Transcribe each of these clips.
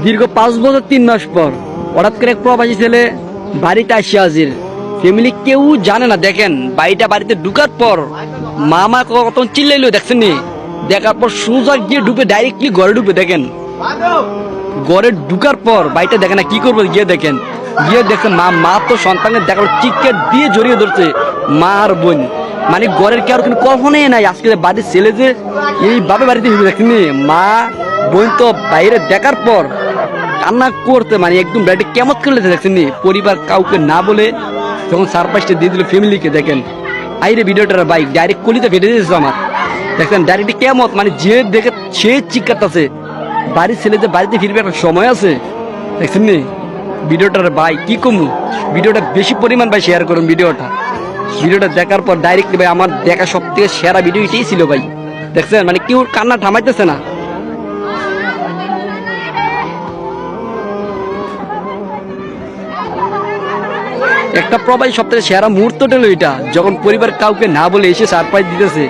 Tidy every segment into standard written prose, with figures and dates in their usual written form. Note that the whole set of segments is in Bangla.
দীর্ঘ 5 বছর 3 মাস পর হঠাৎ করে এক প্রবাসী ছেলে বাড়িতে আসে হাজির। ফ্যামিলি কেউ জানে না। দেখেন বাড়িতে ঢুকার পর মামা কত চিল্লাইলো দেখছেন নি। দেখার পর সোজা গিয়ে ঢুকে ডাইরেক্টলি ঘরে ঢুকে। দেখেন ঘরে ঢুকার পর বাড়িটা দেখেন না কি করবো। গিয়ে দেখেন মা তো সন্তানের দেখার চিৎকার দিয়ে জড়িয়ে ধরছে মা আর বোন। মানে ঘরের কি আর কোনো কল্পনাই নাই আজকে বাড়ির ছেলে যে এইভাবে বাড়িতে দেখেন মা বোন তো বাইরে দেখার পর কান্না করতে মানে একদম বাড়িতে কেমন করে দেখছেন নি। পরিবার কাউকে না বলে যখন সারপ্রাইজটা দিয়ে দিল ফ্যামিলিকে। দেখেন আইরে ভিডিওটার বাইক ডাইরেক্ট কলিতে ফেটে দিয়েছিল আমার। দেখছেন ডাইরেক্ট কেমন মানে যে দেখে সে চিৎকারটাছে। বাড়ির ছেলে যে বাড়িতে ফিরবে একটা সময় আছে। দেখছেন নি ভিডিওটার ভাই কি কমু। ভিডিওটা বেশি পরিমাণ ভাই শেয়ার করুন। ভিডিওটা দেখার পর ডাইরেক্ট ভাই আমার দেখা সব থেকে সেরা ভিডিও এটাই ছিল ভাই। দেখছেন মানে কেউ কান্না থামাইতেছে না। একটা প্রবাসী সব থেকে সেরা মুহূর্তটা হলো এটা, যখন পরিবার কাউকে না বলে এসে সারপ্রাইজ দিতেছে।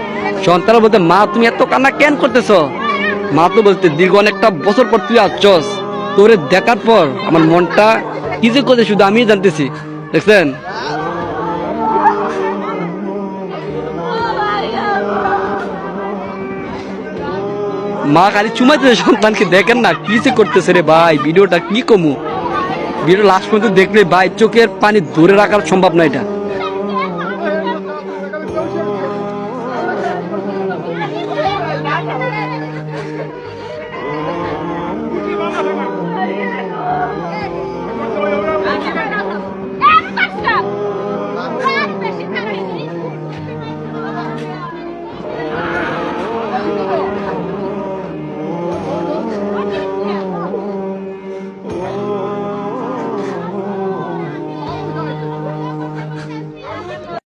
সন্তানরা বলতে মা তুমি এত কান্না কেন করতেছ। মা তো বলতে দীর্ঘ অনেকটা বছর পর তুই আসছস, তোরে দেখার পর আমার মনটা কি যে করছে শুধু আমি জানতেছি। দেখছেন মা খালি চুমাইতেছে সন্তানকে। দেখেন না কি যে করতেছে রে ভাই। ভিডিওটা কি কমু। ভিডিও লাস্ট পর্যন্ত দেখলে ভাই চোখের পানি ধরে রাখার সম্ভব না এটা।